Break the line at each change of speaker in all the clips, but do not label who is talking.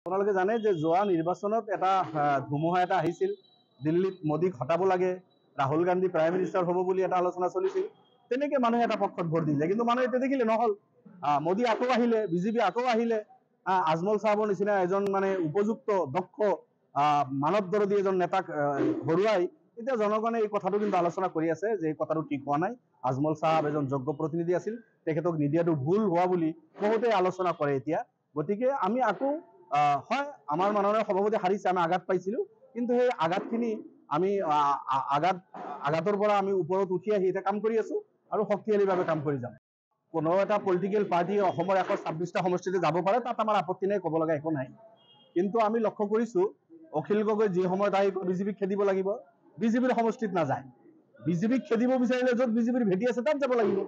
আপোনালোকে জানে যে যোৱা নিৰ্বাচনত এটা ধুমুহা এটা আহিছিল। দিল্লীত মোদীক হটাব লাগে, ৰাহুল গান্ধী প্ৰাইম মিনিষ্টাৰ হ'ব বুলি এটা আলোচনা চলিছিল। তেনেকে মানুহে এটা পক্ষত ভোট দিলে, কিন্তু মানুহে এতিয়া দেখিলে নহ'ল। মোদী আকৌ আহিলে, বিজেপি আকৌ আহিলে। আজমল চাহাবৰ নিচিনা এজন মানে উপযুক্ত দক্ষ মানৱ দৰদী এজন নেতাক হৰুৱাই এতিয়া জনগণে এই কথাটো কিন্তু আলোচনা কৰি আছে যে এই কথাটো ঠিক হোৱা নাই। আজমল চাহাব এজন যোগ্য প্ৰতিনিধি আছিল, তেখেতক নিদিয়াটো ভুল হোৱা বুলি বহুতে আলোচনা কৰে এতিয়া। গতিকে আমি আকৌ হয়, আমাৰ মাননীয় সভাপতি হাৰিছে, আমি আঘাত পাইছিলোঁ, কিন্তু সেই আঘাতখিনি আমি আঘাতৰ পৰা আমি ওপৰত উঠি আহি এতিয়া কাম কৰি আছোঁ আৰু শক্তিশালীভাৱে কাম কৰি যাম। কোনো এটা পলিটিকেল পাৰ্টি অসমৰ 126টা সমষ্টিতে যাব পাৰে, তাত আমাৰ আপত্তি নাই, ক'ব লগা একো নাই। কিন্তু আমি লক্ষ্য কৰিছোঁ অখিল গগৈ যি সময়ত আহি বিজেপিক খেদিব লাগিব, বিজেপিৰ সমষ্টিত নাযায়। বিজেপিক খেদিব বিচাৰিলে য'ত বিজেপিৰ ভেটি আছে তাত যাব লাগিব।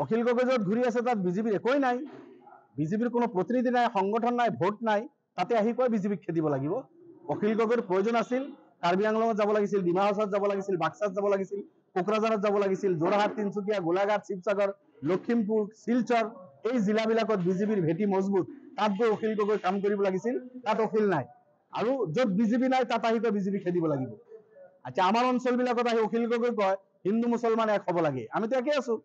অখিল গগৈ য'ত ঘূৰি আছে তাত বিজেপিৰ একোৱেই নাই, বিজেপিৰ কোনো প্ৰতিনিধি নাই, সংগঠন নাই, ভোট নাই, তাতে আহি কয় বিজেপিক খেদিব লাগিব। অখিল গগৈৰ প্ৰয়োজন আছিল কাৰ্বি আংলঙত যাব লাগিছিল, ডিমা হাছাওত যাব লাগিছিল, বাক্সাত যাব লাগিছিল, কোকৰাঝাৰত যাব লাগিছিল, যোৰহাট, তিনচুকীয়া, গোলাঘাট, শিৱসাগৰ, লখিমপুৰ, শিলচৰ, এই জিলাবিলাকত বিজেপিৰ ভেটি মজবুত, তাত গৈ অখিল গগৈ কাম কৰিব লাগিছিল। তাত অখিল নাই, আৰু য'ত বিজেপি নাই তাত আহি কয় বিজেপি খেদিব লাগিব। আচ্ছা, আমাৰ অঞ্চলবিলাকত আহি অখিল গগৈ কয় হিন্দু মুছলমান এক হ'ব লাগে। আমিতো একে আছো,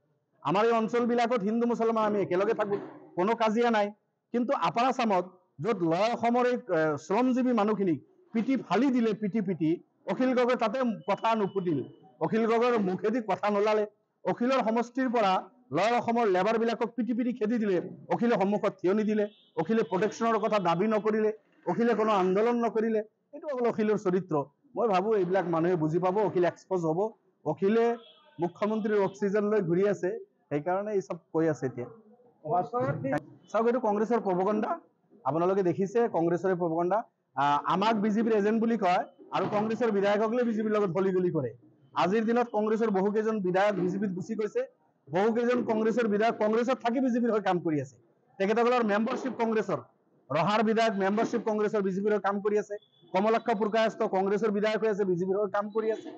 আমাৰ এই অঞ্চলবিলাকত হিন্দু মুছলমান আমি একেলগে থাকো, কোনো কাজিয়া নাই। কিন্তু আপাৰ আছামত য'ত লয় অসমৰ এই শ্ৰমজীৱী মানুহখিনিক পিটি ফালি দিলে, পিটি অখিল গগৈ তাতে কথা নুফুটিল, অখিল গগৈৰ মুখেদি কথা নোলালে। অখিলৰ সমষ্টিৰ পৰা লয় অসমৰ লেবাৰবিলাকক পিটি খেদি দিলে, অখিলে সন্মুখত থিয় নিদিলে, অখিলে প্ৰটেকশ্যনৰ কথা দাবী নকৰিলে, অখিলে কোনো আন্দোলন নকৰিলে। এইটো হ'ল অখিলৰ চৰিত্ৰ। মই ভাবোঁ এইবিলাক মানুহে বুজি পাব, অখিল এক্সপ'জ হ'ব। অখিলে মুখ্যমন্ত্ৰীৰ অক্সিজেন লৈ ঘূৰি আছে, সেইকাৰণে এই চব কৈ আছে এতিয়া। চাওক, এইটো কংগ্ৰেছৰ প্ৰপগণ্ডা। আপোনালোকে দেখিছে কংগ্ৰেছৰে প্ৰপগণ্ডা। আমাক বিজেপিৰ এজেণ্ট বুলি কয় আৰু কংগ্ৰেছৰ বিধায়ককলৈ বিজেপিৰ লগত গলি কৰে। আজিৰ দিনত কংগ্ৰেছৰ বহুকেইজন বিধায়ক বিজেপিত গুচি গৈছে, বহুকেইজন কংগ্ৰেছৰ বিধায়ক কংগ্ৰেছত থাকি বিজেপিৰ হৈ কাম কৰি আছে। তেখেতসকলৰ মেম্বাৰশ্বিপ কংগ্ৰেছৰ, ৰহাৰ বিধায়ক মেম্বাৰশ্বিপ কংগ্ৰেছৰ, বিজেপিৰ হৈ কাম কৰি আছে। কমলাক্ষ পুৰকায়স্থ কংগ্ৰেছৰ বিধায়ক হৈ আছে, বিজেপিৰ হৈ কাম কৰি আছে।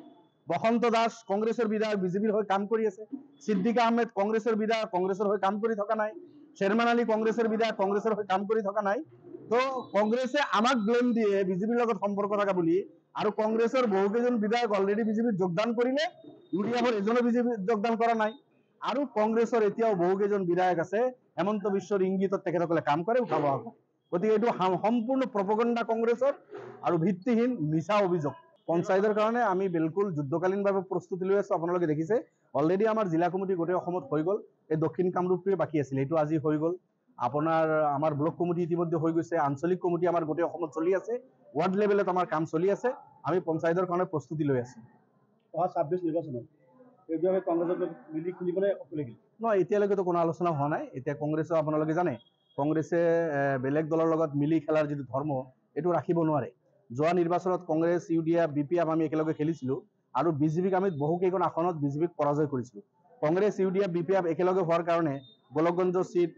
বসন্ত দাস কংগ্ৰেছৰ বিধায়ক, বিজেপিৰ হৈ কাম কৰি আছে। ছিদ্দিক আহমেদ কংগ্ৰেছৰ বিধায়ক, কংগ্ৰেছৰ হৈ কাম কৰি থকা নাই। শ্বেৰমান আলী কংগ্ৰেছৰ বিধায়ক, কংগ্ৰেছৰ হৈ কাম কৰি থকা নাই। তো কংগ্ৰেছে আমাক ব্লেম দিয়ে বিজেপিৰ লগত সম্পৰ্ক থকা বুলি, আৰু কংগ্ৰেছৰ বহুকেইজন বিধায়ক অলৰেডি বিজেপিত যোগদান কৰিলে, ইউডিএফৰ এজনো বিজেপিত যোগদান কৰা নাই। আৰু কংগ্ৰেছৰ এতিয়াও বহুকেইজন বিধায়ক আছে, হেমন্ত বিশ্বৰ ইংগিতত তেখেতসকলে কাম কৰে, উঠাব কৰে। গতিকে এইটো সম্পূৰ্ণ প্ৰপগণ্ডা কংগ্ৰেছৰ আৰু ভিত্তিহীন মিছা অভিযোগ। পঞ্চায়তৰ কাৰণে আমি বিলকুল যুদ্ধকালীনভাৱে প্ৰস্তুতি লৈ আছোঁ। আপোনালোকে দেখিছে অলৰেডি আমাৰ জিলা কমিটি গোটেই অসমত হৈ গ'ল, এই দক্ষিণ কামৰূপটোৱে বাকী আছিল, এইটো আজি হৈ গ'ল। আপোনাৰ আমাৰ ব্লক কমিটি ইতিমধ্যে হৈ গৈছে, আঞ্চলিক কমিটি আমাৰ গোটেই অসমত চলি আছে, ৱাৰ্ড লেভেলত আমাৰ কাম চলি আছে। আমি পঞ্চায়তৰ কাৰণে প্ৰস্তুতি লৈ আছোঁ।
26 নিৰ্বাচনত এইবিলাক কংগ্ৰেছত মিলি খুলিবলৈ
নহয়, এতিয়ালৈকেতো কোনো আলোচনা হোৱা নাই। এতিয়া কংগ্ৰেছৰ আপোনালোকে জানে কংগ্ৰেছে বেলেগ দলৰ লগত মিলি খেলাৰ যিটো ধৰ্ম, এইটো ৰাখিব নোৱাৰে। যোৱা নিৰ্বাচনত কংগ্ৰেছ, ইউডিএফ, BPF আমি একেলগে খেলিছিলোঁ, আৰু বিজেপিক আমি বহুকেইখন আসনত বিজেপিক পৰাজয় কৰিছিলোঁ। কংগ্ৰেছ, UDF, BPF একেলগে হোৱাৰ কাৰণে Golakganj seat,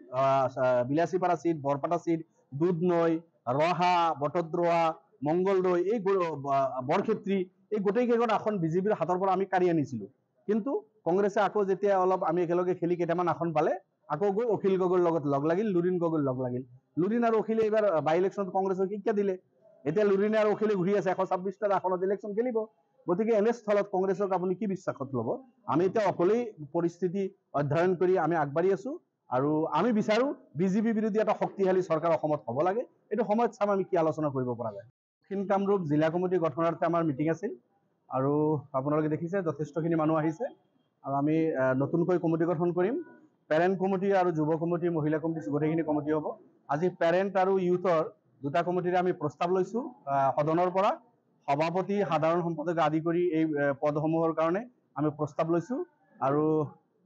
Bilasipara seat, Barpeta seat, Dudhnoi, Raha, Batadraba, Mangaldoi, এই বৰক্ষেত্ৰী, এই গোটেইকেইখন আসন বিজেপিৰ হাতৰ পৰা আমি কাঢ়ি আনিছিলোঁ। কিন্তু কংগ্ৰেছে আকৌ যেতিয়া অলপ আমি একেলগে খেলি কেইটামান আসন পালে, আকৌ গৈ অখিল গগৈৰ লগত লগ লাগিল, লুৰিণ গগৈৰ লগ লাগিল। লুৰিণ আৰু অখিলে এইবাৰ বাই ইলেকশ্যনত কংগ্ৰেছক শিক্ষা দিলে। এতিয়া লুৰিণে আৰু অখিলে ঘূৰি আছে, 126টা আসনত ইলেকশ্যন খেলিব। গতিকে এনেস্থলত কংগ্ৰেছক আপুনি কি বিশ্বাসত ল'ব? আমি এতিয়া অকলেই পৰিস্থিতি অধ্যয়ন কৰি আমি আগবাঢ়ি আছোঁ, আৰু আমি বিচাৰোঁ বিজেপি বিৰোধী এটা শক্তিশালী চৰকাৰ অসমত হ'ব লাগে। এইটো সময়ত চাম আমি কি আলোচনা কৰিব পৰা যায়। দক্ষিণ কামৰূপ জিলা কমিটি গঠনাৰ্থে আমাৰ মিটিং আছিল, আৰু আপোনালোকে দেখিছে যথেষ্টখিনি মানুহ আহিছে, আৰু আমি নতুনকৈ কমিটি গঠন কৰিম। পেৰেণ্ট কমিটি আৰু যুৱ কমিটি, মহিলা কমিটি, গোটেইখিনি কমিটি হ'ব। আজি পেৰেণ্ট আৰু ইউথৰ দুটা কমিটিৰে আমি প্ৰস্তাৱ লৈছোঁ সদনৰ পৰা। সভাপতি, সাধাৰণ সম্পাদক আদি কৰি এই পদসমূহৰ কাৰণে আমি প্ৰস্তাৱ লৈছোঁ, আৰু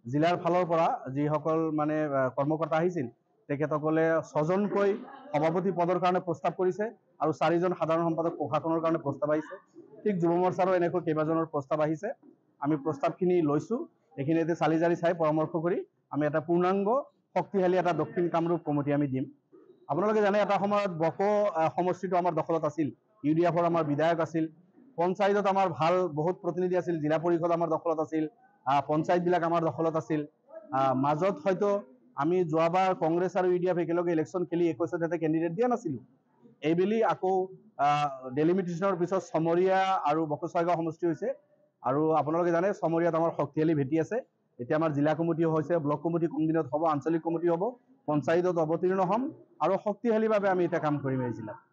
জিলাৰ ফালৰ পৰা যিসকল মানে কৰ্মকৰ্তা আহিছিল তেখেতসকলে 6জনকৈ সভাপতি পদৰ কাৰণে প্ৰস্তাৱ কৰিছে, আৰু 4জন সাধাৰণ সম্পাদক প্ৰশাসনৰ কাৰণে প্ৰস্তাৱ আহিছে। ঠিক যুৱ মৰ্চাৰো এনেকৈ কেইবাজনৰ প্ৰস্তাৱ আহিছে। আমি প্ৰস্তাৱখিনি লৈছোঁ, এইখিনিতে চালি জাৰি চাই পৰামৰ্শ কৰি আমি এটা পূৰ্ণাংগ শক্তিশালী এটা দক্ষিণ কামৰূপ কমিটি আমি দিম। আপোনালোকে জানে এটা সময়ত বকো সমষ্টিটো আমাৰ দখলত আছিল, UDFৰ আমাৰ বিধায়ক আছিল, পঞ্চায়তত আমাৰ ভাল বহুত প্ৰতিনিধি আছিল, জিলা পৰিষদ আমাৰ দখলত আছিল, পঞ্চায়তবিলাক আমাৰ দখলত আছিল। মাজত হয়তো আমি যোৱাবাৰ কংগ্ৰেছ আৰু UDF একেলগে ইলেকশ্যন খেলি 21ত কেণ্ডিডেট দিয়া নাছিলোঁ, এইবেলি আকৌ ডেলিমিটেশ্যনৰ পিছত চমৰীয়া আৰু বকচাইগাঁও সমষ্টি হৈছে। আৰু আপোনালোকে জানে চমৰীয়াত আমাৰ শক্তিশালী ভেটি আছে। এতিয়া আমাৰ জিলা কমিটি হৈছে, ব্লক কমিটি কোনদিনত হ'ব, আঞ্চলিক কমিটি হ'ব, পঞ্চায়তত অৱতীৰ্ণ হ'ম আৰু শক্তিশালীভাৱে আমি এতিয়া কাম কৰিম এই জিলাত।